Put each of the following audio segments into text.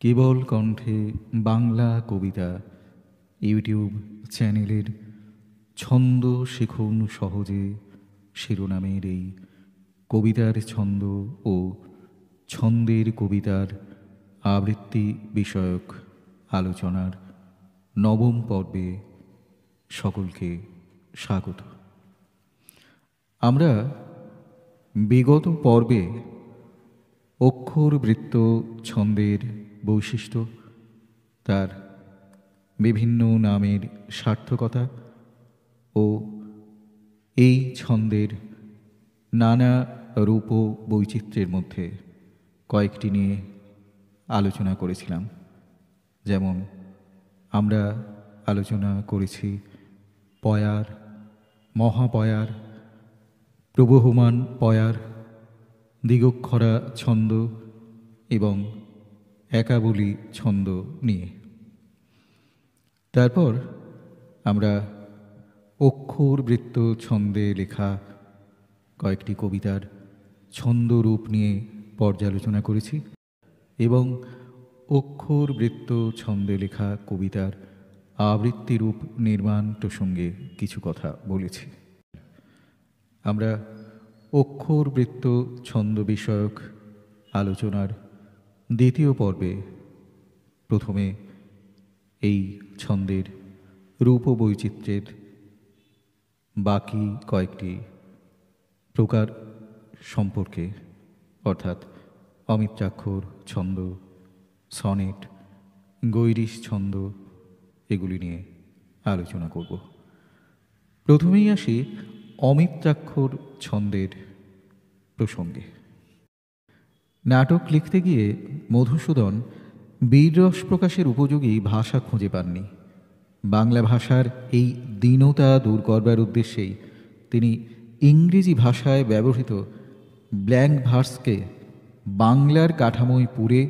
কেবল কণ্ঠে বাংলা কবিতা ইউটিউব চ্যানেলের ছন্দ শিখুন সহজে শিরোনামের এই কবিতার ছন্দ ও ছন্দের কবিতার আবৃত্তি বিষয়ক আলোচনার নবম পর্বে সকলকে স্বাগত। আমরা বিগত পর্বে অক্ষরবৃত্ত ছন্দের বৈশিষ্ট্য, তার বিভিন্ন নামের সার্থকতা ও এই ছন্দের নানা রূপ ও বৈচিত্র্যের মধ্যে কয়েকটি নিয়ে আলোচনা করেছিলাম। যেমন আমরা আলোচনা করেছি পয়ার, মহাপয়ার, প্রবহমান পয়ার, দিগক্ষরা ছন্দ এবং একাবলী ছন্দ নিয়ে। তারপর আমরা অক্ষরবৃত্ত ছন্দে লেখা কয়েকটি কবিতার ছন্দরূপ নিয়ে পর্যালোচনা করেছি এবং অক্ষরবৃত্ত ছন্দে লেখা কবিতার আবৃত্তিরূপ নির্মাণ প্রসঙ্গে কিছু কথা বলেছি। আমরা অক্ষরবৃত্ত ছন্দ বিষয়ক আলোচনার দ্বিতীয় পর্বে প্রথমে এই ছন্দের রূপ বৈচিত্র্যের বাকি কয়েকটি প্রকার সম্পর্কে, অর্থাৎ অমিত্রাক্ষর ছন্দ, সনেট, গৈরিশ ছন্দ, এগুলি নিয়ে আলোচনা করব। প্রথমেই আসি অমিত্রাক্ষর ছন্দের প্রসঙ্গে। নাটক লিখতে গিয়ে মধুসূদন বীররস প্রকাশের উপযোগী ভাষা খুঁজে পাননি। বাংলা ভাষার এই দীনতা দূর করবার উদ্দেশ্যেই তিনি ইংরেজি ভাষায় ব্যবহৃত ব্ল্যাঙ্ক ভার্সকে বাংলার কাঠামোয় পুরে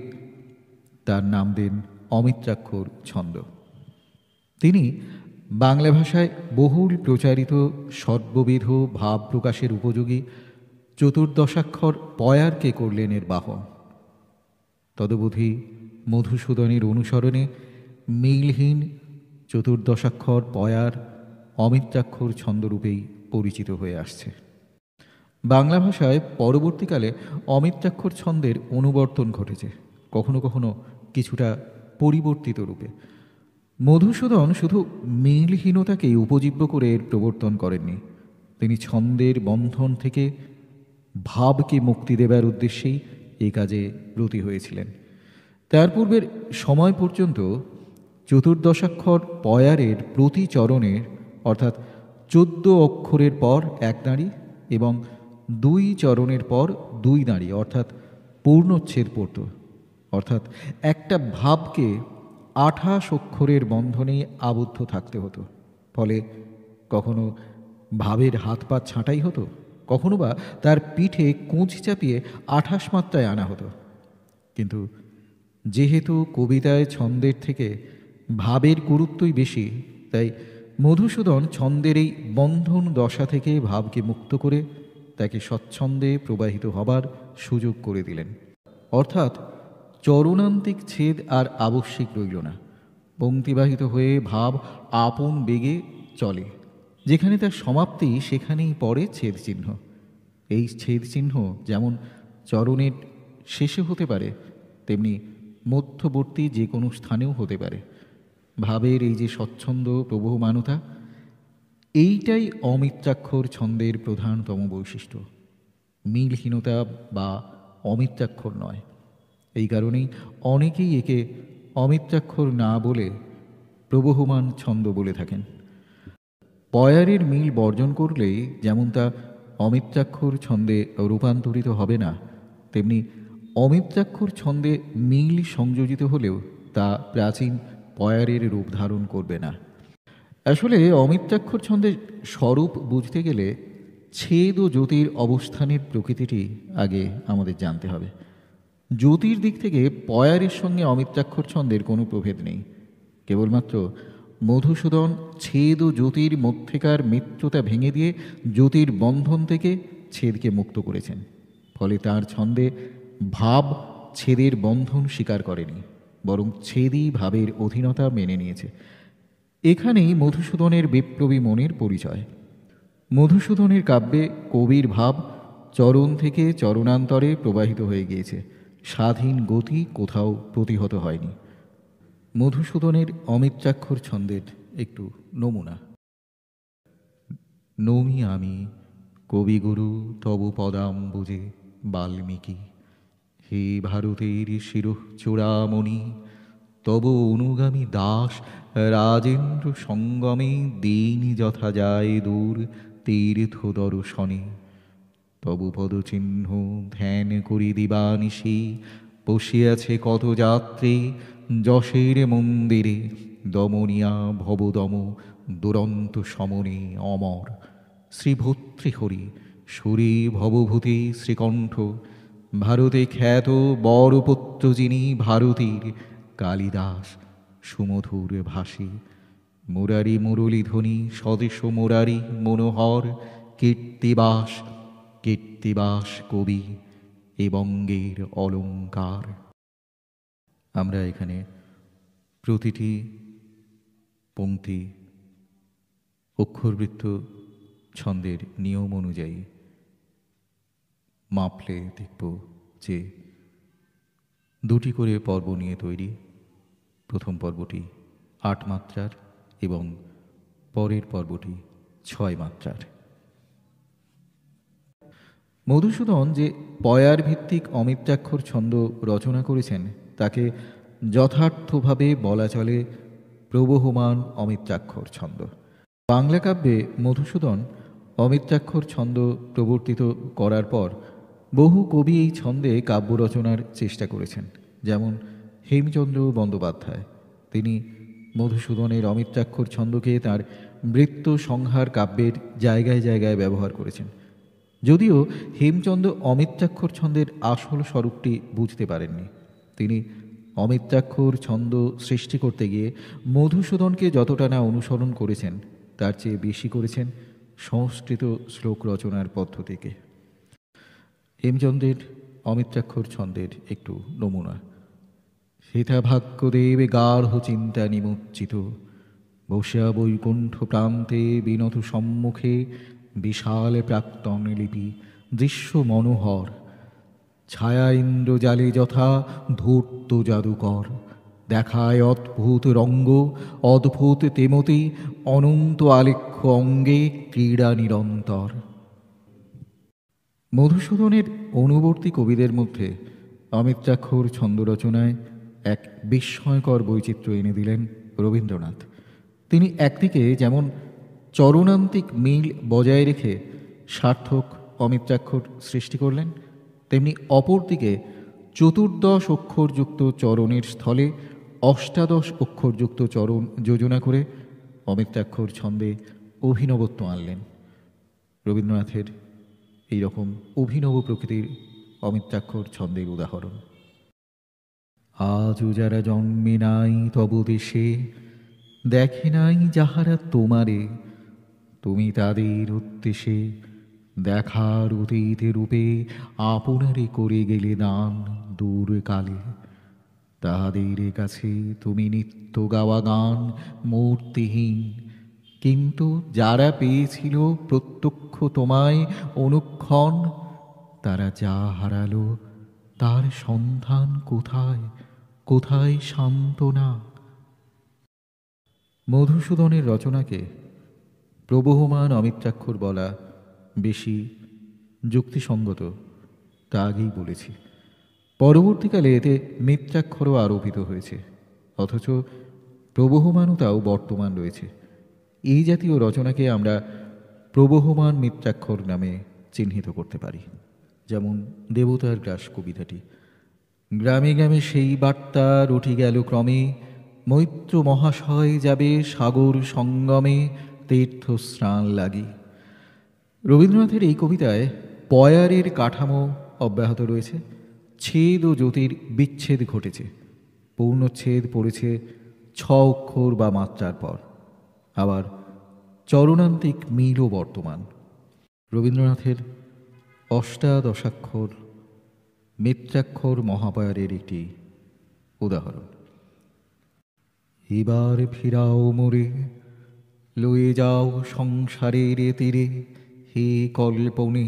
তার নাম দেন অমিত্রাক্ষর ছন্দ। তিনি বাংলা ভাষায় বহুল প্রচারিত সর্ববিধ ভাব প্রকাশের উপযোগী চতুর্দশাক্ষর পয়ারকে করলেন এর বাহন। তদবধি মধুসূদনের অনুসরণে মিলহীন চতুর্দশাক্ষর পয়ার অমিত্রাক্ষর ছন্দরূপেই পরিচিত হয়ে আসছে। বাংলা ভাষায় পরবর্তীকালে অমিত্রাক্ষর ছন্দের অনুবর্তন ঘটেছে, কখনো কখনো কিছুটা পরিবর্তিত রূপে। মধুসূদন শুধু মিলহীনতাকেই উপজীব্য করে এর প্রবর্তন করেননি, তিনি ছন্দের বন্ধন থেকে ভাবকে মুক্তি দেবার উদ্দেশ্যেই এই কাজে ব্রতী হয়েছিলেন। তার পূর্বের সময় পর্যন্ত চতুর্দশাক্ষর পয়ারের প্রতি চরণের, অর্থাৎ 14 অক্ষরের পর এক নাড়ি এবং 2 চরণের পর 2 নাড়ি, অর্থাৎ পূর্ণচ্ছেদ পড়ত। অর্থাৎ একটা ভাবকে 28 অক্ষরের বন্ধনে আবদ্ধ থাকতে হতো। ফলে কখনো ভাবের হাত পা ছাঁটাই হতো, কখনো বা তার পিঠে কুঁচ চাপিয়ে 28 মাত্রায় আনা হতো। কিন্তু যেহেতু কবিতায় ছন্দের থেকে ভাবের গুরুত্বই বেশি, তাই মধুসূদন ছন্দের এই বন্ধন দশা থেকে ভাবকে মুক্ত করে তাকে স্বচ্ছন্দে প্রবাহিত হবার সুযোগ করে দিলেন। অর্থাৎ চরণান্তিক ছেদ আর আবশ্যিক রইল না, পঙ্ক্তিবাহিত হয়ে ভাব আপন বেগে চলে। যেখানে তার সমাপ্তি সেখানেই পড়ে ছেদ চিহ্ন। এই ছেদ চিহ্ন যেমন চরণের শেষে হতে পারে, তেমনি মধ্যবর্তী যে কোনো স্থানেও হতে পারে। ভাবের এই যে স্বচ্ছন্দ প্রবহমানতা, এইটাই অমিত্রাক্ষর ছন্দের প্রধানতম বৈশিষ্ট্য, মিলহীনতা বা অমিত্রাক্ষর নয়। এই কারণেই অনেকেই একে অমিত্রাক্ষর না বলে প্রবহমান ছন্দ বলে থাকেন। পয়ারের মিল বর্জন করলেই যেমন তা অমিত্রাক্ষর ছন্দে রূপান্তরিত হবে না, তেমনি অমিত্রাক্ষর ছন্দে মিল সংযোজিত হলেও তা প্রাচীন পয়ারের রূপ ধারণ করবে না। আসলে অমিত্রাক্ষর ছন্দের স্বরূপ বুঝতে গেলে ছেদ ও জ্যোতির অবস্থানের প্রকৃতিটি আগে আমাদের জানতে হবে। জ্যোতির দিক থেকে পয়ারের সঙ্গে অমিত্রাক্ষর ছন্দের কোনো প্রভেদ নেই। কেবলমাত্র মধুসূদন ছেদ ও জ্যোতির মধ্যেকার মিত্রতা ভেঙে দিয়ে জ্যোতির বন্ধন থেকে ছেদকে মুক্ত করেছেন। ফলে তার ছন্দে ভাব ছেদের বন্ধন স্বীকার করেনি, বরং ছেদি ভাবের অধীনতা মেনে নিয়েছে। এখানেই মধুসূদনের বিপ্লবী মনের পরিচয়। মধুসূদনের কাব্যে কবির ভাব চরণ থেকে চরণান্তরে প্রবাহিত হয়ে গিয়েছে, স্বাধীন গতি কোথাও প্রতিহত হয়নি। মধুসূদনের অমিত্রাক্ষর ছন্দের একটু নমুনা। নমি আমি কবিগুরু তব পদাম্বুজে বাল্মীকি, হে ভারতের শিরঃ চূড়ামণি, তব অনুগামী দাস রাজেন্দ্র সঙ্গমে দিন যথা যায় দূর তীর্থ দর্শনে, তব পদচিহ্ন ধ্যান করি দিবানিশি, বসিয়াছে কত যাত্রী যশের মন্দিরে, দমনিয়া ভবদম দুরন্ত সমনে অমর, শ্রীভর্তৃহরি সুরী ভবভূতি শ্রীকণ্ঠ, ভারতে খ্যাত বরপুত্র যিনি ভারতীর কালিদাস সুমধুর ভাষী, মুরারি মুরলীধ্বনি স্বদেশ মুরারি মনোহর, কীর্তিবাস কীর্তিবাস কবি এ বঙ্গের অলঙ্কার। আমরা এখানে প্রতিটি পংক্তি অক্ষরবৃত্ত ছন্দের নিয়ম অনুযায়ী মাপলে দেখব যে দুটি করে পর্ব নিয়ে তৈরি। প্রথম পর্বটি ৮ মাত্রার এবং পরের পর্বটি ৬ মাত্রার। মধুসূদন যে পয়ার ভিত্তিক অমিত্রাক্ষর ছন্দ রচনা করেছেন তাকে যথার্থভাবে বলা চলে প্রবহমান অমিত্রাক্ষর ছন্দ। বাংলা কাব্যে মধুসূদন অমিত্রাক্ষর ছন্দ প্রবর্তিত করার পর বহু কবি এই ছন্দে কাব্য রচনার চেষ্টা করেছেন। যেমন হেমচন্দ্র বন্দ্যোপাধ্যায়, তিনি মধুসূদনের অমিত্রাক্ষর ছন্দকে তার বৃত্ত সংহার কাব্যের জায়গায় জায়গায় ব্যবহার করেছেন। যদিও হেমচন্দ্র অমিত্রাক্ষর ছন্দের আসল স্বরূপটি বুঝতে পারেননি। তিনি অমিত্রাক্ষর ছন্দ সৃষ্টি করতে গিয়ে মধুসূদনকে যতটা না অনুসরণ করেছেন তার চেয়ে বেশি করেছেন সংস্কৃত শ্লোক রচনার পদ্ধতিকে। হেমচন্দ্রের অমিত্রাক্ষর ছন্দের একটু নমুনা। হেথা ভাগ্যদেব গাঢ় চিন্তা নিমজ্জিত, বসিয়া বৈকুণ্ঠ প্রান্তে বিনত সম্মুখে, বিশাল প্রাক্তন লিপি দৃশ্য মনোহর, ছায়া ইন্দ্রজালে যথা ধূর্ত জাদুকর, দেখায় অদ্ভুত রঙ্গ অদ্ভুত তেমতি, অনন্ত আলেখ্য অঙ্গে ক্রীড়া নিরন্তর। মধুসূদনের অনুবর্তী কবিদের মধ্যে অমিত্রাক্ষর ছন্দ রচনায় এক বিস্ময়কর বৈচিত্র্য এনে দিলেন রবীন্দ্রনাথ। তিনি একদিকে যেমন চরণান্তিক মিল বজায় রেখে সার্থক অমিত্রাক্ষর সৃষ্টি করলেন, তেমনি অপরদিকে 14 অক্ষরযুক্ত চরণের স্থলে 18 অক্ষরযুক্ত চরণ যোজনা করে অমিত্রাক্ষর ছন্দে অভিনবত্ব আনলেন। রবীন্দ্রনাথের এই রকম অভিনব প্রকৃতির অমিত্রাক্ষর ছন্দের উদাহরণ। আজও যারা জন্মে নাই তব দেশে, দেখে নাই যাহারা তোমারে, তুমি তাদের উদ্দেশে দেখার অতীতে রূপে আপনারে করে গেলে দান দূর কালে, তাহাদের কাছে তুমি নিত্য গাওয়া গান মূর্তিহীন, কিন্তু যারা পেয়েছিল প্রত্যক্ষ তোমায় অনুক্ষণ, তারা যা হারালো তার সন্ধান কোথায়, কোথায় সান্ত্বনা। মধুসূদনের রচনাকে প্রবহমান অমিত্রাক্ষর বলা বেশি যুক্তিসঙ্গত তা আগেই বলেছি। পরবর্তীকালে এতে মিত্রাক্ষরও আরোপিত হয়েছে, অথচ প্রবহমানতাও বর্তমান রয়েছে। এই জাতীয় রচনাকে আমরা প্রবহমান মিত্রাক্ষর নামে চিহ্নিত করতে পারি। যেমন দেবতার গ্রাস কবিতাটি। গ্রামে গ্রামে সেই বার্তা রটি গেল ক্রমে, মৈত্র মহাশয় যাবে সাগর সঙ্গমে তীর্থ স্নান লাগি। রবীন্দ্রনাথের এই কবিতায় পয়ারের কাঠামো অব্যাহত রয়েছে, ছেদ ও জ্যোতির বিচ্ছেদ ঘটেছে, পূর্ণচ্ছেদ পড়েছে 6 অক্ষর বা মাত্রার পর, আবার চরণান্তিক মিলও বর্তমান। রবীন্দ্রনাথের 18 মিত্রাক্ষর মহাপয়ারের একটি উদাহরণ। এবার ফিরাও মোরে, লয়ে যাও সংসারের তীরে, হে কল্পনে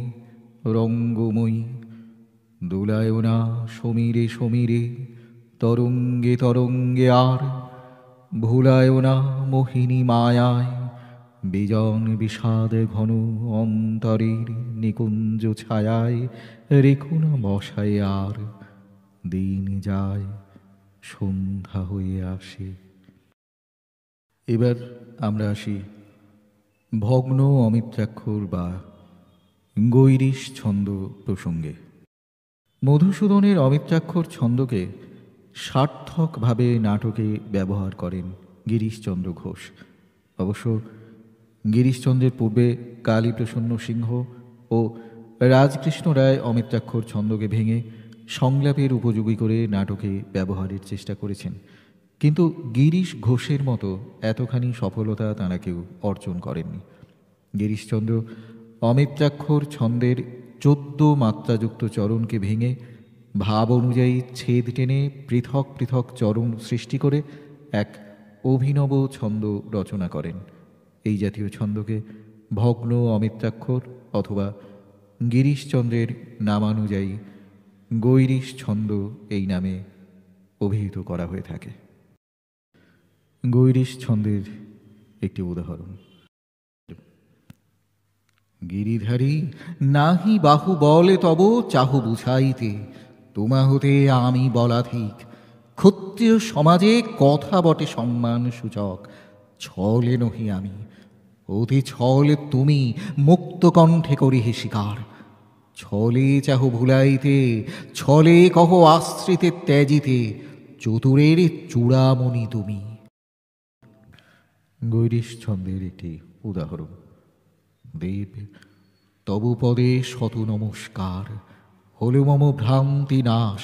রঙ্গময়ী। দোলায় না সমীরে সমীরে, তরঙ্গে তরঙ্গে আর, ভুলায় না মোহিনী মায়ায়, বিজন বিষাদ ঘন অন্তরের নিকুঞ্জ ছায়ায়, রেখো না বসায় আর। দিন যায়, সন্ধ্যা হয়ে আসে। এবার আমরা আসি ভগ্ন অমিত্রাক্ষর বা গৈরিশ ছন্দ প্রসঙ্গে। মধুসূদনের অমিত্রাক্ষর ছন্দকে সার্থকভাবে নাটকে ব্যবহার করেন গিরিশচন্দ্র ঘোষ। অবশ্য গিরিশচন্দ্রের পূর্বে কালীপ্রসন্ন সিংহ ও রাজকৃষ্ণ রায় অমিত্রাক্ষর ছন্দকে ভেঙে সংলাপের উপযোগী করে নাটকে ব্যবহারের চেষ্টা করেছেন, কিন্তু গিরিশ ঘোষের মতো এতখানি সফলতা তাঁরা কেউ অর্জন করেননি। গিরিশচন্দ্র অমিত্রাক্ষর ছন্দের 14 মাত্রাযুক্ত চরণকে ভেঙে ভাব অনুযায়ী ছেদ টেনে পৃথক পৃথক চরণ সৃষ্টি করে এক অভিনব ছন্দ রচনা করেন। এই জাতীয় ছন্দকে ভগ্ন অমিত্রাক্ষর অথবা গিরিশচন্দ্রের নামানুযায়ী গৈরিশ ছন্দ এই নামে অভিহিত করা হয়ে থাকে। গৈরিশ ছন্দের একটি উদাহরণ: গিরিধারী নাহি বাহু বলে তব চাহু বুঝাইতে, তোমা হতে আমি বলাধিক, ক্ষত্রিয় সমাজে কথা বটে সম্মান সূচক, ছলে নহি আমি, অতি ছলে তুমি মুক্ত কণ্ঠে করিহে স্বীকার, ছলে চাহ ভুলাইতে, ছলে কহ আশ্রিতে ত্যাজিতে, চতুরের চূড়ামণি তুমি। গৈরিশ ছন্দের একটি উদাহরণ: দেব তবু পদে শত নমস্কার, হল মম ভ্রান্তি নাশ,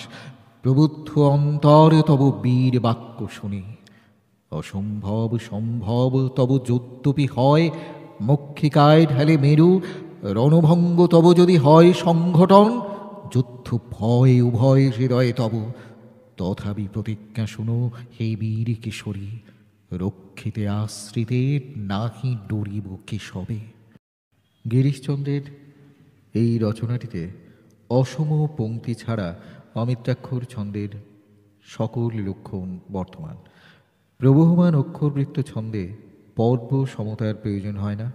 প্রবুদ্ধ অন্তর তব বীর বাক্য শুনে, অসম্ভব সম্ভব তব যদ্যপি হয়, মক্ষিকায় ঢালে মেরু, রণভঙ্গ তব যদি হয় সংঘটন, যুদ্ধ ভয় উভয় হৃদয়ে তব, তথাপি প্রতিজ্ঞা শুনো হে বীর কিশোরী, রক্ষিতে আশ্রিতে নাহি ডরিব কেশবে। গিরিশচন্দ্রের এই রচনাটিতে অসম পংক্তি ছাড়া অমিত্রাক্ষর ছন্দের সকল লক্ষণ বর্তমান। প্রবহমান অক্ষরবৃত্ত ছন্দে পর্ব সমতার প্রয়োজন হয় না,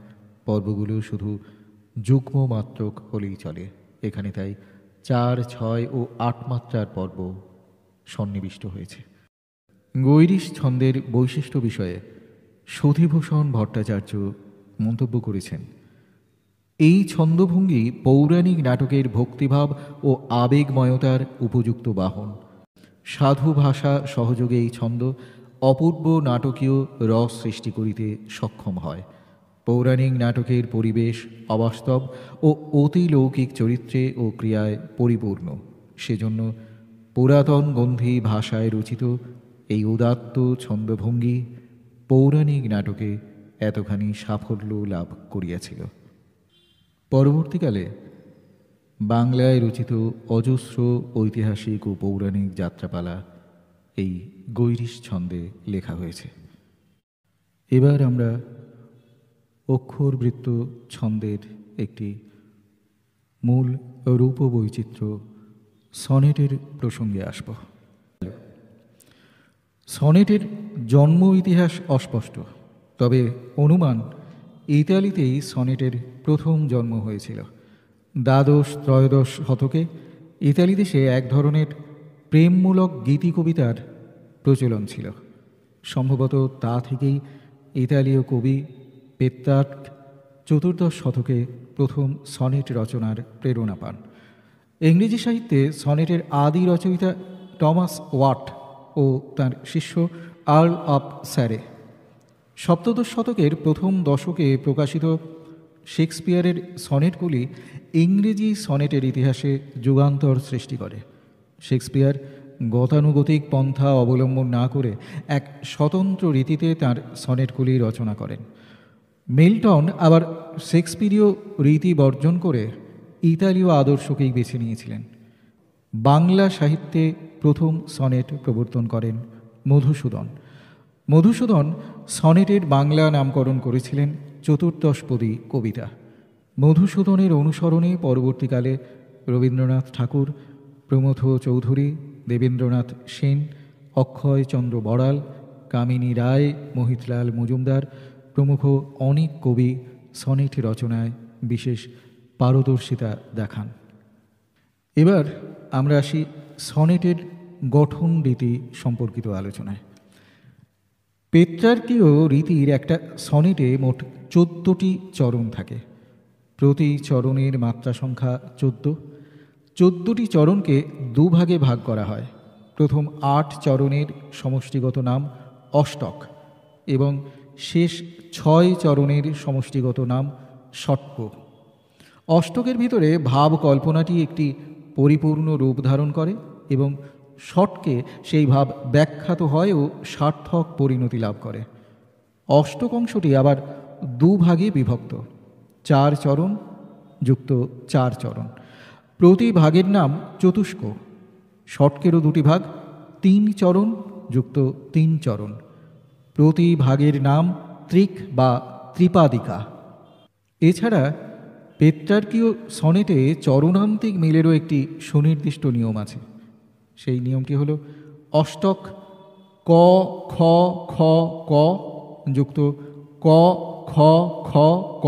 পর্বগুলো শুধু যুগ্ম মাত্রক হলেই চলে। এখানে তাই 4, 6 ও 8 মাত্রার পর্ব সন্নিবিষ্ট হয়েছে। গৈরিশ ছন্দের বৈশিষ্ট্য বিষয়ে সুধীভূষণ ভট্টাচার্য মন্তব্য করেছেন, এই ছন্দভঙ্গি পৌরাণিক নাটকের ভক্তিভাব ও আবেগময়তার উপযুক্ত বাহন। সাধু ভাষা সহযোগে এই ছন্দ অপূর্ব নাটকীয় রস সৃষ্টি করিতে সক্ষম হয়। পৌরাণিক নাটকের পরিবেশ অবাস্তব ও অতিলৌকিক চরিত্রে ও ক্রিয়ায় পরিপূর্ণ, সেজন্য পুরাতন গন্ধি ভাষায় রচিত এই উদাত্ত ছন্দভঙ্গি পৌরাণিক নাটকে এতখানি সাফল্য লাভ করিয়াছিল। পরবর্তীকালে বাংলায় রচিত অজস্র ঐতিহাসিক ও পৌরাণিক যাত্রাপালা এই গৈরিশ ছন্দে লেখা হয়েছে। এবার আমরা অক্ষরবৃত্ত ছন্দের একটি মূল রূপবৈচিত্র্য সনেটের প্রসঙ্গে আসব। সনেটের জন্ম ইতিহাস অস্পষ্ট, তবে অনুমান ইতালিতেই সনেটের প্রথম জন্ম হয়েছিল। দ্বাদশ-ত্রয়োদশ শতকে ইতালি দেশে এক ধরনের প্রেমমূলক গীতি কবিতার প্রচলন ছিল। সম্ভবত তা থেকেই ইতালীয় কবি পেত্রার্ক চতুর্দশ শতকে প্রথম সনেট রচনার প্রেরণা পান। ইংরেজি সাহিত্যে সনেটের আদি রচয়িতা টমাস ওয়াট ও তাঁর শিষ্য আর্ল অফ স্যারে। সপ্তদশ শতকের প্রথম দশকে প্রকাশিত শেক্সপিয়ারের সনেটগুলি ইংরেজি সনেটের ইতিহাসে যুগান্তর সৃষ্টি করে। শেক্সপিয়ার গতানুগতিক পন্থা অবলম্বন না করে এক স্বতন্ত্র রীতিতে তাঁর সনেটগুলি রচনা করেন। মিল্টন আবার শেক্সপিরীয় রীতি বর্জন করে ইতালীয় আদর্শকেই বেছে নিয়েছিলেন। বাংলা সাহিত্যে প্রথম সনেট প্রবর্তন করেন মধুসূদন। মধুসূদন সনেটের বাংলা নামকরণ করেছিলেন চতুর্দশপদী কবিতা। মধুসূদনের অনুসরণে পরবর্তীকালে রবীন্দ্রনাথ ঠাকুর, প্রমথ চৌধুরী, দেবেন্দ্রনাথ সেন, অক্ষয়চন্দ্র বড়াল, কামিনী রায়, মোহিতলাল মজুমদার প্রমুখ অনেক কবি সনেট রচনায় বিশেষ পারদর্শিতা দেখান। এবার আমরা আসি সনেটের গঠন রীতি সম্পর্কিত আলোচনায়। পেট্রার্কীয় রীতির একটা সনেটে মোট 14টি চরণ থাকে। প্রতি চরণের মাত্রা সংখ্যা 14। 14টি চরণকে দুভাগে ভাগ করা হয়। প্রথম 8 চরণের সমষ্টিগত নাম অষ্টক এবং শেষ 6 চরণের সমষ্টিগত নাম ষটক। অষ্টকের ভিতরে ভাব কল্পনাটি একটি পরিপূর্ণ রূপ ধারণ করে এবং ষটকে সেই ভাব ব্যাখ্যাত হয় ও সার্থক পরিণতি লাভ করে। অষ্টক অংশটি আবার দুভাগে বিভক্ত, 4 চরণ যুক্ত 4 চরণ। প্রতি ভাগের নাম চতুষ্ক। ষটকেরও 2টি ভাগ, 3 চরণ যুক্ত 3 চরণ। প্রতি ভাগের নাম ত্রিক বা ত্রিপাদিকা। এছাড়া পেট্রার্কীয় সনেটে চরণান্তিক মিলেরও একটি সুনির্দিষ্ট নিয়ম আছে। সেই নিয়মটি হল অষ্টক ক খ খ ক যুক্ত ক খ খ ক,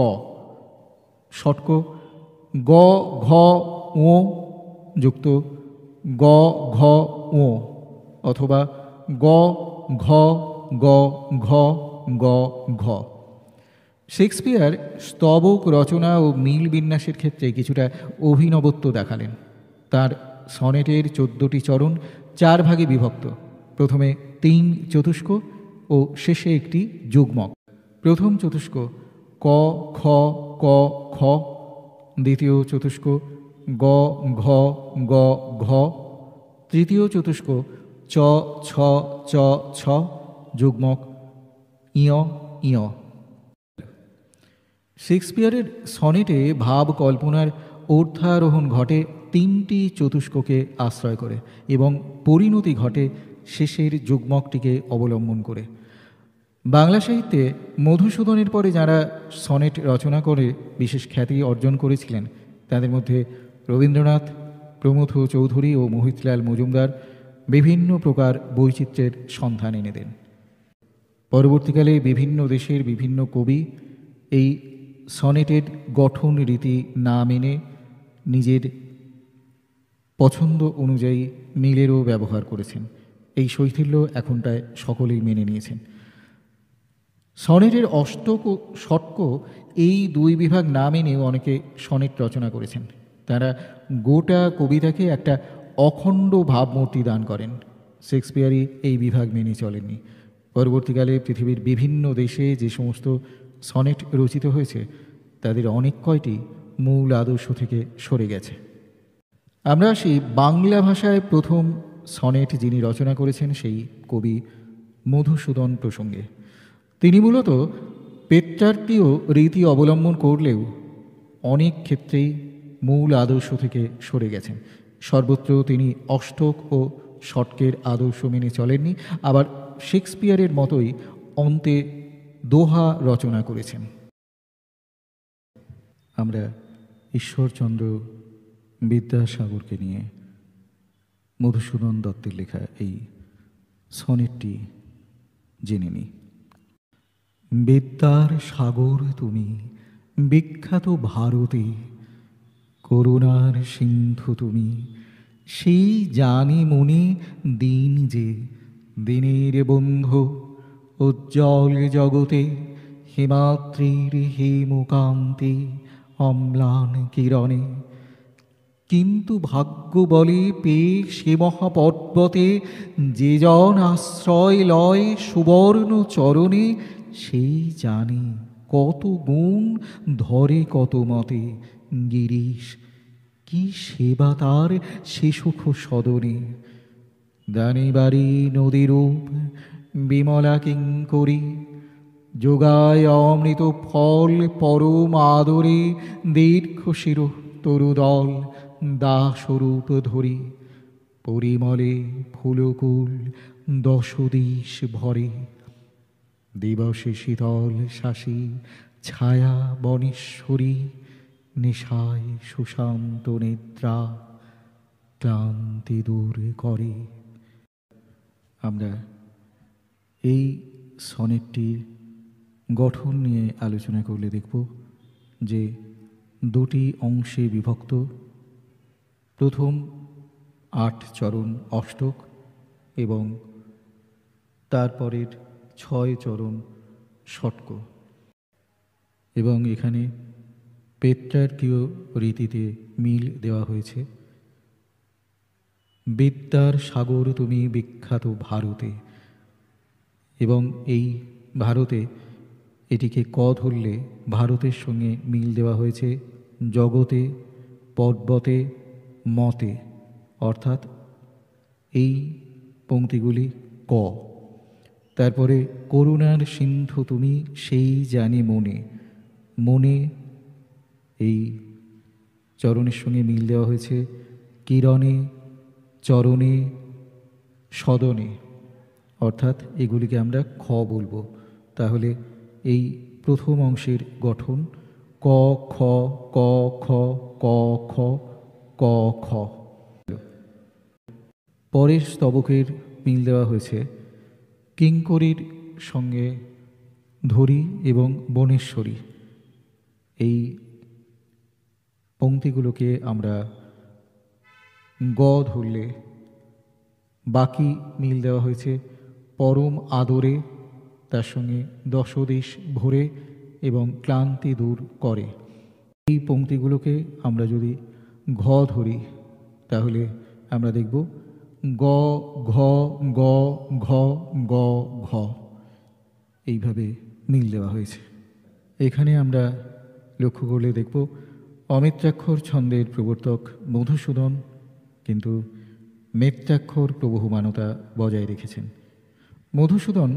ষটক গ ঘ ও যুক্ত গ ঘ ও, অথবা গ ঘ গ ঘ গ ঘ। শেক্সপিয়ার স্তবক রচনা ও মিল বিন্যাসের ক্ষেত্রে কিছুটা অভিনবত্ব দেখালেন। তার সনেটের 14টি চরণ 4 ভাগে বিভক্ত। প্রথমে 3 চতুষ্ক ও শেষে একটি যুগ্মক। প্রথম চতুষ্ক ক খ ক খ, দ্বিতীয় চতুষ্ক গ ঘ গ ঘ, তৃতীয় চতুষ্ক চ ছ চ ছ, যুগ্মক ইয় ইয়। শেক্সপিয়ারের সনেটে ভাব কল্পনার ঊর্ধ্বারোহণ ঘটে 3টি চতুষ্ককে আশ্রয় করে এবং পরিণতি ঘটে শেষের যুগ্মকটিকে অবলম্বন করে। বাংলা সাহিত্যে মধুসূদনের পরে যারা সনেট রচনা করে বিশেষ খ্যাতি অর্জন করেছিলেন তাদের মধ্যে রবীন্দ্রনাথ, প্রমথ চৌধুরী ও মোহিতলাল মজুমদার বিভিন্ন প্রকার বৈচিত্র্যের সন্ধান এনে দেন। পরবর্তীকালে বিভিন্ন দেশের বিভিন্ন কবি এই সনেটের গঠন রীতি না মেনে নিজের পছন্দ অনুযায়ী মিলেরও ব্যবহার করেছেন। এই শৈথিল্য এখনটায় সকলেই মেনে নিয়েছেন। সনেটের অষ্টক ও ষটক এই 2 বিভাগ না মেনেও অনেকে সনেট রচনা করেছেন। তারা গোটা কবিতাকে একটা অখণ্ড ভাবমূর্তি দান করেন। শেক্সপিয়ারই এই বিভাগ মেনে চলেননি। পরবর্তীকালে পৃথিবীর বিভিন্ন দেশে যে সমস্ত সনেট রচিত হয়েছে তাদের অনেক কয়টি মূল আদর্শ থেকে সরে গেছে। আমরা আসি বাংলা ভাষায় প্রথম সনেট যিনি রচনা করেছেন সেই কবি মধুসূদন প্রসঙ্গে। তিনি মূলত পেট্রার্কীয় রীতি অবলম্বন করলেও অনেক ক্ষেত্রেই মূল আদর্শ থেকে সরে গেছেন। সর্বত্র তিনি অষ্টক ও ষটকের আদর্শ মেনে চলেননি, আবার শেক্সপিয়ারের মতোই অন্তে দোহা রচনা করেছেন। আমরা ঈশ্বরচন্দ্র বিদ্যাসাগরকে নিয়ে মধুসূদন দত্তের লেখা এই সনেটটি জেনে নিই। বিদ্যার সাগর তুমি বিখ্যাত ভারতে, করুণার সিন্ধু তুমি, সেই জানি মনে দিন যে দিনের বন্ধু, উজ্জ্বল জগতে হিমাদ্রির হেমকান্তি অম্লান কিরণে। কিন্তু ভাগ্য বলে পেয়ে সে মহাপর্বতে যে জন আশ্রয় লয় সুবর্ণ চরণে, সেই জানে কত গুণ ধরে কত মতে গিরিশ, কি সেবা তার সে সুখ সদনে। দানে বাড়ি নদীরূপ বিমলা কিঙ্করী, যোগায় অমৃত ফল পরম আদরে, দীর্ঘ শির তরুদল দাসরূপ ধরি। পরিমলে ফুলকুল 10 দিশ ভরে, দিবসে শীতল শাসী ছায়া বনেশ্বরী, নেশায় সুশান্ত নিদ্রা ক্লান্তি দূর করে। আমরা এই সনেটটির গঠন নিয়ে আলোচনা করলে দেখব যে দুটি অংশে বিভক্ত। প্রথম 8 চরণ অষ্টক এবং তারপরের 6 চরণ ষটক, এবং এখানে পেত্রার্কীয় রীতিতে মিল দেওয়া হয়েছে। বিদ্যার সাগর তুমি বিখ্যাত ভারতে, এবং এই ভারতে এটিকে ক ধরলে ভারতের সঙ্গে মিল দেওয়া হয়েছে জগতে, পর্বতে, মতে, অর্থাৎ এই পংক্তিগুলি ক। তারপরে করুণার সিন্ধু তুমি সেই জানি মনে, মনে এই চরণের সঙ্গে মিল দেওয়া হয়েছে কিরণে, চরণে, সদনে, অর্থাৎ এগুলিকে আমরা খ বলবো। তাহলে এই প্রথম অংশের গঠন ক খ ক খ ক খ ক খ। পরের স্তবকের মিল দেওয়া হয়েছে কিঙ্করীর সঙ্গে ধরি এবং বনেশ্বরী। এই পংক্তিগুলোকে আমরা গ ধরলে, বাকি মিল দেওয়া হয়েছে পরম আদরে, তার সঙ্গে দশদেশ ভরে এবং ক্লান্তি দূর করে। এই পংক্তিগুলোকে আমরা যদি ঘ ধরি তাহলে আমরা দেখব গ ঘ গ ঘ গ ঘ, এইভাবে মিল দেওয়া হয়েছে। এখানে আমরা লক্ষ্য করলে দেখব অমিত্রাক্ষর ছন্দের প্রবর্তক মধুসূদন কিন্তু মেত্রাক্ষর প্রবহমানতা বজায় রেখেছেন। মধুসূদন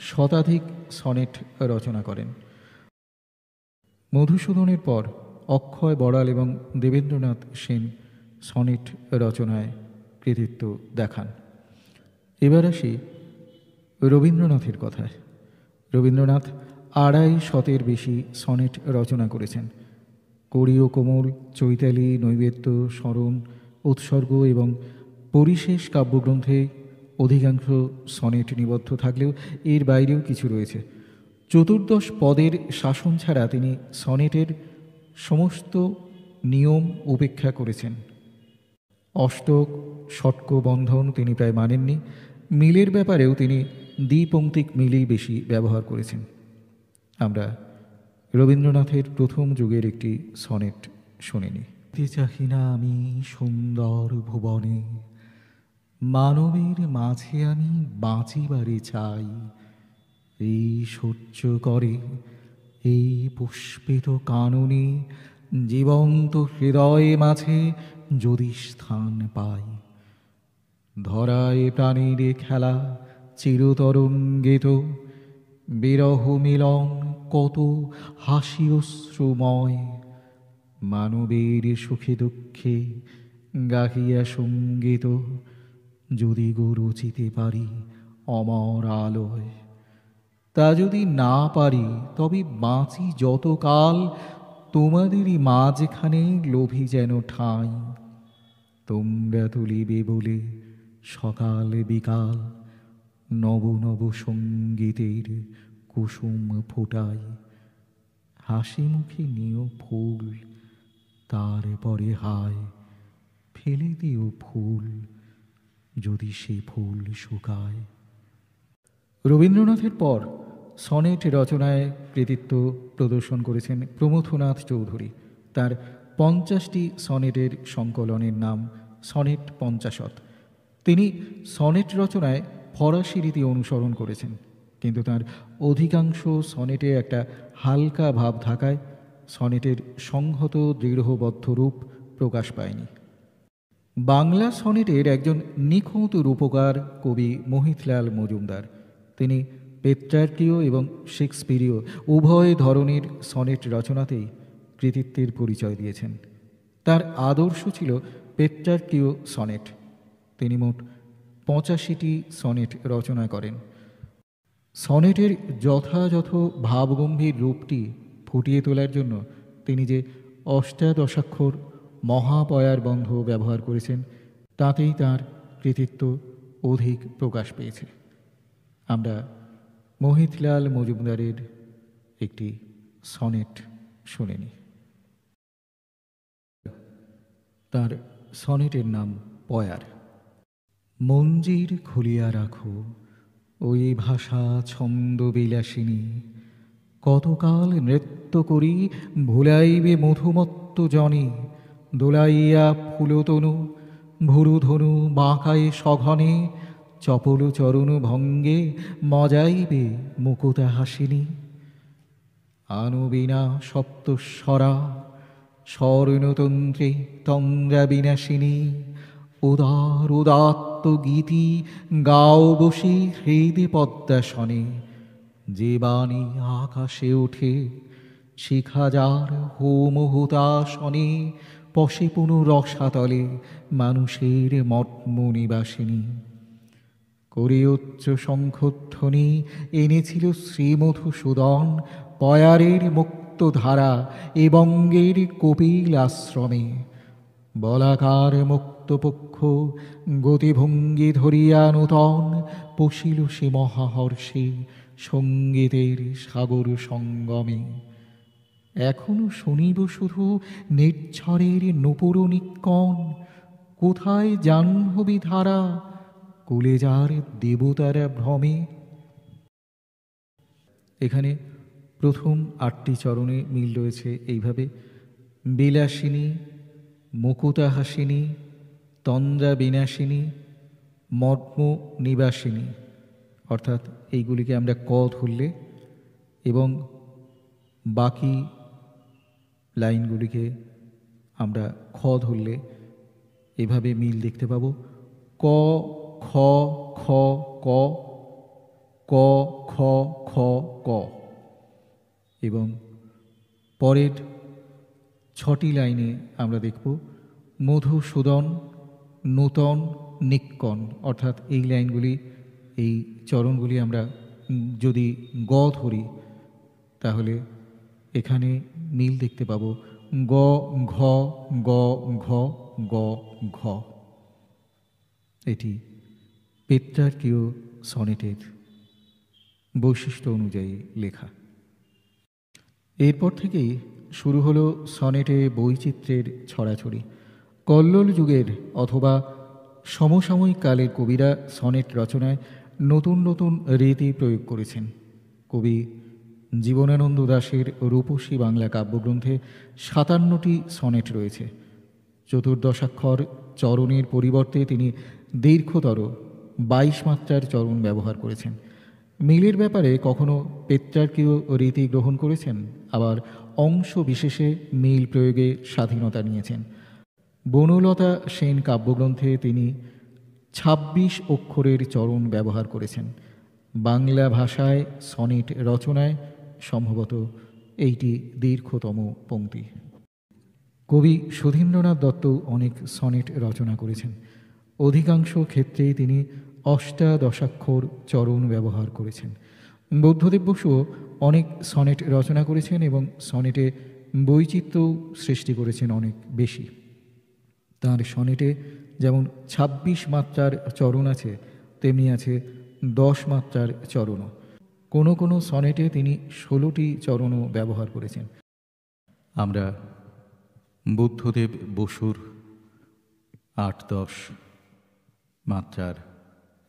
শতাধিক সনেট রচনা করেন। মধুসূদনের পর অক্ষয় বড়াল এবং দেবেন্দ্রনাথ সেন সনেট রচনায় কৃতিত্ব দেখান। এবার আসি রবীন্দ্রনাথের কথায়। রবীন্দ্রনাথ 250 বেশি সনেট রচনা করেছেন। কড়ি ও কোমল, চৈতালি, নৈবেদ্য, স্মরণ, উৎসর্গ এবং পরিশেষ কাব্যগ্রন্থে অধিকাংশ সনেট নিবদ্ধ থাকলেও এর বাইরেও কিছু রয়েছে। 14 পদের শাসন ছাড়া তিনি সনেটের সমস্ত নিয়ম উপেক্ষা করেছেন। অষ্টক, ষটক, বন্ধন তিনি প্রায় মানেননি। মিলের ব্যাপারেও তিনি দ্বিপংক্তিক মিলই বেশি ব্যবহার করেছেন। আমরা রবীন্দ্রনাথের প্রথম যুগের একটি সনেট শুনে নিই। চাহি না আমি সুন্দর ভুবনে, মানবের মাঝে আমি বাঁচিবারে চাই। এই সহ্য করে এই পুষ্পিত কাননে, জীবন্ত হৃদয় মাঝে যদি স্থান পাই। ধরায় প্রাণীর খেলা চিরতরঙ্গিত, বিরহ মিলন কত হাসি অশ্রুময়। মানবের সুখে দুঃখে গাহিয়া সঙ্গীত, যদি গো রচিতে পারি অমর আলয়। তা যদি না পারি তবে বাঁচি যতকাল, তোমাদেরই মাঝখানে লোভী যেন ঠাঁই। তোমরা তুলিবে বলে সকাল বিকাল, নব নব সঙ্গীতের কুসুম ফোটাই। হাসি মুখে নিও ফুল, তারপরে হায় ফেলে দিও ফুল, যদি সে ফুল শুকায়। রবীন্দ্রনাথের পর সনেট রচনায় কৃতিত্ব প্রদর্শন করেছেন প্রমথনাথ চৌধুরী। তার 50টি সনেটের সংকলনের নাম সনেট পঞ্চাশত। তিনি সনেট রচনায় ফরাসি রীতি অনুসরণ করেছেন, কিন্তু তার অধিকাংশ সনেটে একটা হালকা ভাব থাকায় সনেটের সংহত দৃঢ়বদ্ধ রূপ প্রকাশ পায়নি। বাংলা সনেটের একজন নিখুঁত রূপকার কবি মোহিতলাল মজুমদার। তিনি পেত্রার্কীয় এবং শেক্সপিরীয় উভয় ধরনের সনেট রচনাতেই কৃতিত্বের পরিচয় দিয়েছেন। তার আদর্শ ছিল পেত্রার্কীয় সনেট। তিনি মোট 85টি সনেট রচনা করেন। সনেটের যথাযথ ভাবগম্ভীর রূপটি ফুটিয়ে তোলার জন্য তিনি যে অষ্টাদশাক্ষর মহাপয়ার বন্ধ ব্যবহার করেছেন, তাতেই তার কৃতিত্ব অধিক প্রকাশ পেয়েছে। আমরা মোহিতলাল মজুমদারের একটি সনেট শুনে নিই। তার সনেটের নাম পয়ার। মঞ্জির খুলিয়া রাখো ওই ভাষা ছন্দ বিলাসিনী, কতকাল নৃত্য করি ভুলাইবে মধুমত্ত জনি, দোলাইয়া ফুলতনু ভুরুধনু বাঁকায়ে সঘনে, চপল চরণ ভঙ্গে মজাইবে মুকুতা হাসিনী। আনুবিনা সপ্তস্বরা স্বর্ণতন্ত্রে তন্দ্রা বিনাশিনী, উদার উদাত্ত গীতি গাও বসি হৃদে পদ্মাসনে, যে বাণী আকাশে ওঠে শিখা যার হোম হুতাসনে, পশে পুনু রসাতলে মানুষের মর্ম নিবাসিনী। করে উচ্চ শঙ্খধ্বনি এনেছিল শ্রীমধুসূদন, পয়ারের মুক্ত ধারা এ বঙ্গের কপিল আশ্রমে। বলাকার মুক্তপক্ষ গতিভঙ্গি ধরিয়া নূতন, পশিল সে মহাহর্ষে সঙ্গীতের সাগর সঙ্গমে। এখনো শুনিব শুধু নির্ঝরের নূপুর নিক্কণ, কোথায় জাহ্নবী ধারা কুলেজার দেবতারা ভ্রমে। এখানে প্রথম 8টি চরণে মিল রয়েছে এইভাবে: বিলাসিনী, মুকুতা হাসিনী, তন্দ্রা বিনাশিনী, মর্ম নিবাসিনী। অর্থাৎ এইগুলিকে আমরা ক ধরলে এবং বাকি লাইনগুলিকে আমরা খ ধরলে এভাবে মিল দেখতে পাবো: ক খ খ ক, ক খ খ ক। এবং পরের 6টি লাইনে আমরা দেখব মধুসূদন, নূতন, নিক্কণ। অর্থাৎ এই লাইনগুলি, এই চরণগুলি আমরা যদি গ ধরি তাহলে এখানে মিল দেখতে পাবো গ ঘ গ ঘ গ ঘ। এটি পেত্রার্কীয় সনেটের বৈশিষ্ট্য অনুযায়ী লেখা। এরপর থেকেই শুরু হলো সনেটে বৈচিত্র্যের ছড়াছড়ি। কল্লোল যুগের অথবা সমসাময়িক কালের কবিরা সনেট রচনায় নতুন নতুন রীতি প্রয়োগ করেছেন। কবি জীবনানন্দ দাশের রূপসী বাংলা কাব্যগ্রন্থে 57টি সনেট রয়েছে। চতুর্দশাক্ষর চরণের পরিবর্তে তিনি দীর্ঘতর 22 মাত্রার চরণ ব্যবহার করেছেন। মিলের ব্যাপারে কখনো পেত্রার্কীয় রীতি গ্রহণ করেছেন, আবার অংশ বিশেষে মিল প্রয়োগে স্বাধীনতা নিয়েছেন। বনলতা সেন কাব্যগ্রন্থে তিনি 26 অক্ষরের চরণ ব্যবহার করেছেন। বাংলা ভাষায় সনেট রচনায় সম্ভবত এইটি দীর্ঘতম পংক্তি। কবি সুধীন্দ্রনাথ দত্ত অনেক সনেট রচনা করেছেন। অধিকাংশ ক্ষেত্রেই তিনি অষ্টাদশাক্ষর চরণ ব্যবহার করেছেন। বুদ্ধদেব বসুও অনেক সনেট রচনা করেছেন এবং সনেটে বৈচিত্র্য সৃষ্টি করেছেন অনেক বেশি। তাঁর সনেটে যেমন 26 মাত্রার চরণ আছে, তেমনি আছে 10 মাত্রার চরণও। কোনো কোনো সনেটে তিনি 16টি চরণও ব্যবহার করেছেন। আমরা বুদ্ধদেব বসুর 8-10 মাত্রার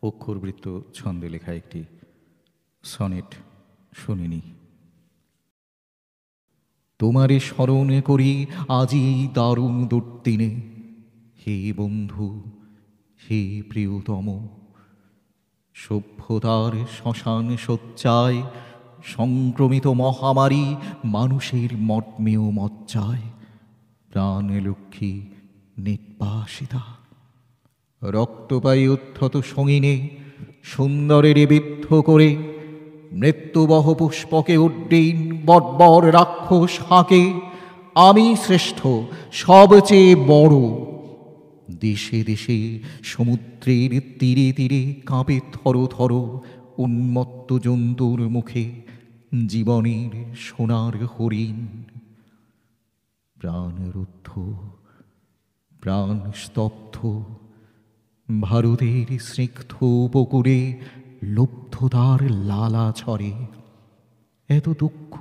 অক্ষরবৃত্ত ছন্দে লেখা একটি সনেট শুনিনি। তোমারে স্মরণে করি আজি দারুণ দুর্দিনে, হে বন্ধু হে প্রিয়তম। সভ্যতার শ্মশান শয্যায় সংক্রমিত মহামারী মানুষের মর্মেও মজ্জায়, প্রাণলক্ষ্মী নির্বাসিতা। রক্তপায়ী উদ্ধত সঙ্গিনে সুন্দরের বিদ্ধ করে, মৃত্যুবহ পুষ্পকে উড্ডীন বর্বর রাক্ষস হাঁকে। আমি শ্রেষ্ঠ সবচেয়ে বড়, দেশে দেশে সমুদ্রের তীরে তীরে কাঁপে থর থর উন্মত্ত জন্তুর মুখে জীবনের সোনার হরিণ। প্রাণরুদ্ধ প্রাণ স্তব্ধ ভারতের স্নিগ্ধ উপকূলে লুব্ধতার লালা ছড়ে। এত দুঃখ,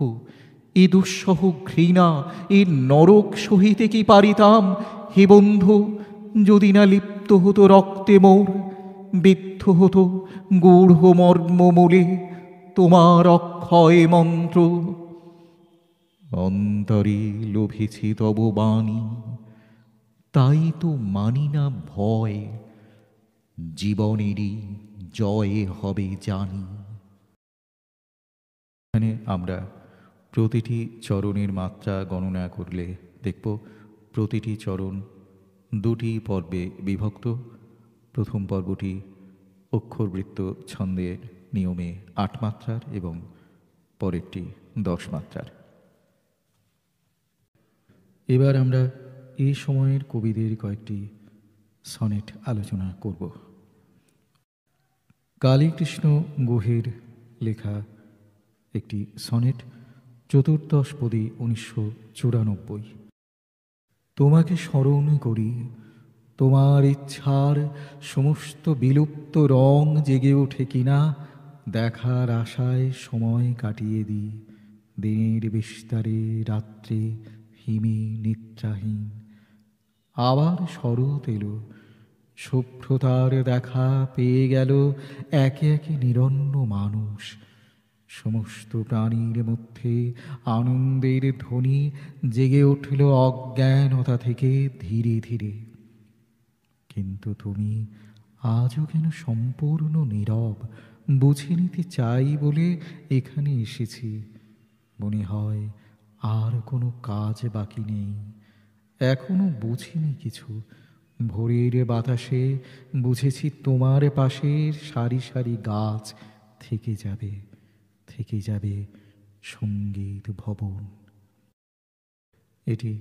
এ দুঃসহ ঘৃণা, এ নরক সহিতে কি পারিতাম হে বন্ধু, যদি না লিপ্ত হতো রক্তে মোর, বিদ্ধ হতো গূঢ় মর্মমূলে তোমার অক্ষয় মন্ত্র। অন্তরে লোভেছি তব বাণী, তাই তো মানি না ভয়, জীবনেরই জয় হবে জানি। এখানে আমরা প্রতিটি চরণের মাত্রা গণনা করলে দেখব প্রতিটি চরণ দুটি পর্বে বিভক্ত। প্রথম পর্বটি অক্ষরবৃত্ত ছন্দের নিয়মে ৮ মাত্রার এবং পরেরটি ১০ মাত্রার। এবার আমরা এই সময়ের কবিদের কয়েকটি সনেট আলোচনা করব। কালীকৃষ্ণ গুহের লেখা একটি সনেট, চতুর্দশপদী, ১৯৯৪। তোমাকে স্মরণ করি, তোমার ইচ্ছার সমস্ত বিলুপ্ত রং জেগে ওঠে কিনা দেখার আশায় সময় কাটিয়ে দিই। দিনের বিস্তারে রাত্রে হিমে নিদ্রাহীন। আবার শরৎ এলো, শুভ্রতার দেখা পেয়ে গেল একে একে নিরন্ন মানুষ। সমস্ত প্রাণীর মধ্যে আনন্দের ধ্বনি জেগে উঠল অজ্ঞানতা থেকে ধীরে ধীরে। কিন্তু তুমি আজও কেন সম্পূর্ণ নীরব? বুঝে নিতে চাই বলে এখানে এসেছি। মনে হয় আর কোনো কাজ বাকি নেই, এখনো বুঝিনি কিছু। ভোরের বাতাসে বুঝেছি তোমার পাশের সারি সারি গাছ থেকে যাবে, থেকে যাবে সঙ্গীত ভবন। এটি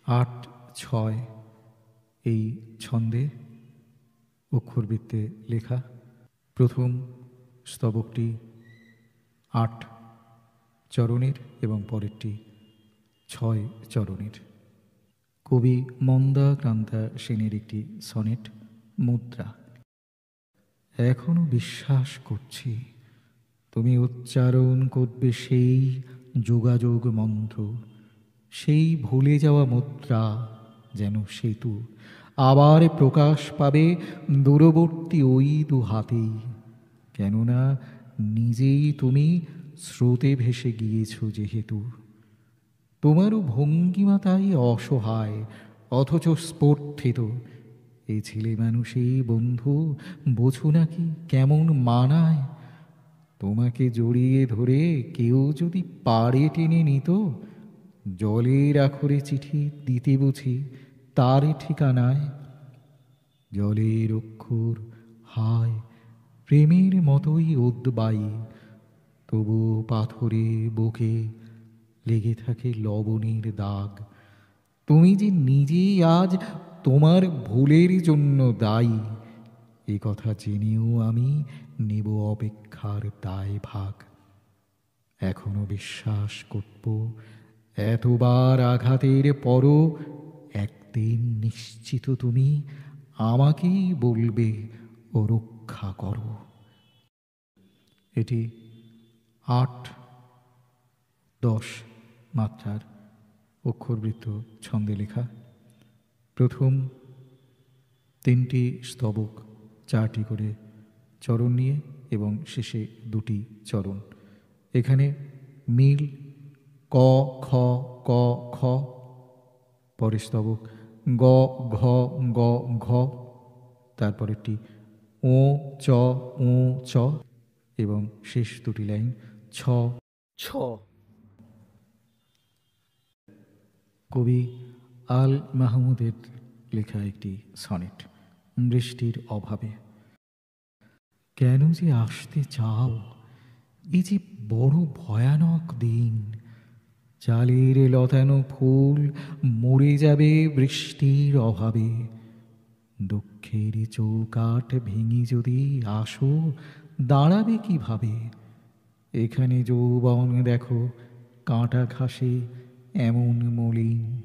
৮-৬ এই ছন্দে অক্ষরবৃত্তে লেখা। প্রথম স্তবকটি ৮ চরণের এবং পরেরটি ৬ চরণের। কবি মন্দাক্রান্তা সেনের একটি সনেট, মুদ্রা। এখনো বিশ্বাস করছি তুমি উচ্চারণ করবে সেই যোগাযোগ মন্ত্র, সেই ভুলে যাওয়া মুদ্রা যেন সেতু আবার প্রকাশ পাবে দূরবর্তী ওই দু হাতেই। কেননা নিজেই তুমি স্রোতে ভেসে গিয়েছ যেহেতু। তোমারও ভঙ্গিমা তাই অসহায় অথচ স্পর্ধিত। এই ছেলে মানুষই বন্ধু, বোঝো নাকি কেমন মানায়? তোমাকে জড়িয়ে ধরে কেউ যদি পাড়ে টেনে নিত, জলের আখরে চিঠি দিতে বুঝি তার ঠিকানায়। জলের অক্ষর হায় প্রেমের মতোই উদ্বায়ী, তবু পাথরে বুকে লেগে থাকে লবণের দাগ। তুমি যে নিজেই আজ তোমার ভুলের জন্য দায়ী, এ কথা জেনেও আমি নেব অপেক্ষার দায় ভাগ। এখনো বিশ্বাস করব এতবার আঘাতের পরও একদিন নিশ্চিত তুমি আমাকেই বলবে ও রক্ষা করো। এটি ৮-১০ মাত্রার অক্ষরবৃত্ত ছন্দে লেখা। প্রথম ৩টি স্তবক ৪টি করে চরণ নিয়ে এবং শেষে ২টি চরণ। এখানে মিল ক খ ক খ, পরের স্তবক গ ঘ গ ঘ, তারপরেরটি ও চ ও চ এবং শেষ ২টি লাইন ছ ছ। কবি আল মাহমুদের লেখা একটি সনেট, বৃষ্টির অভাবে। কেন যে আসতে চাও, এই যে বড় ভয়ানক দিন। চালের লতানো ফুল মরে যাবে বৃষ্টির অভাবে। দুঃখের চৌকাঠ ভেঙে যদি আসো, দাঁড়াবে কিভাবে? এখানে যৌবন দেখো কাঁটা ঘাসে এমন মলিন,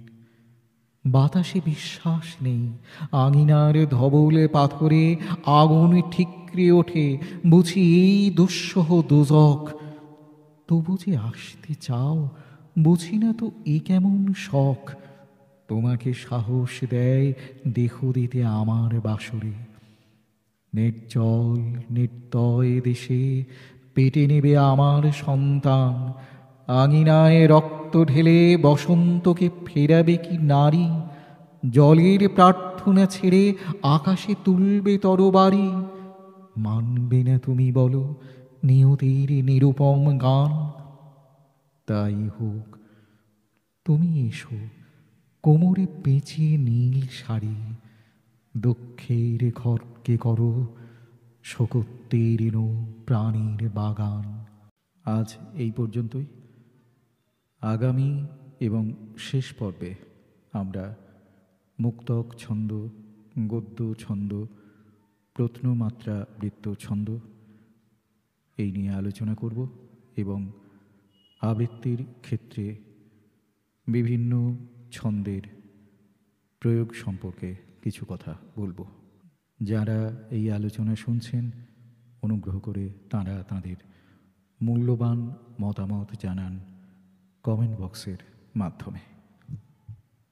বাতাসে বিশ্বাস নেই, আঙিনার ধবলে পাথরে আগুন ঠিকরে ওঠে, বুঝি এই দুঃসহ দোজক। তবু যে আসতে চাও, বুঝি না তো এ কেমন শখ, তোমাকে সাহস দেয় দেহ দিতে আমার বাসরে। নির্জল নির্দয় দেশে পেটে নেবে আমার সন্তান, আঙিনায় রক্ত ঢেলে বসন্তকে ফেরাবে কি নারী? জলের প্রার্থনা ছেড়ে আকাশে তুলবে তরবারি? মানবে না তুমি বলো নিয়তির নিরুপম গান? তাই হোক, তুমি এসো, কোমরে পেঁচিয়ে নীল শাড়ি, দুঃখের ঘরকে করো শকুত্তীর্ণ প্রাণীর বাগান। আজ এই পর্যন্তই। আগামী এবং শেষ পর্বে আমরা মুক্তক ছন্দ, গদ্য ছন্দ, প্রত্নমাত্রা বৃত্ত ছন্দ এই নিয়ে আলোচনা করব এবং আবৃত্তির ক্ষেত্রে বিভিন্ন ছন্দের প্রয়োগ সম্পর্কে কিছু কথা বলবো। যারা এই আলোচনা শুনছেন, অনুগ্রহ করে তাঁরা তাঁদের মূল্যবান মতামত জানান কমেন্ট বক্সের মাধ্যমে।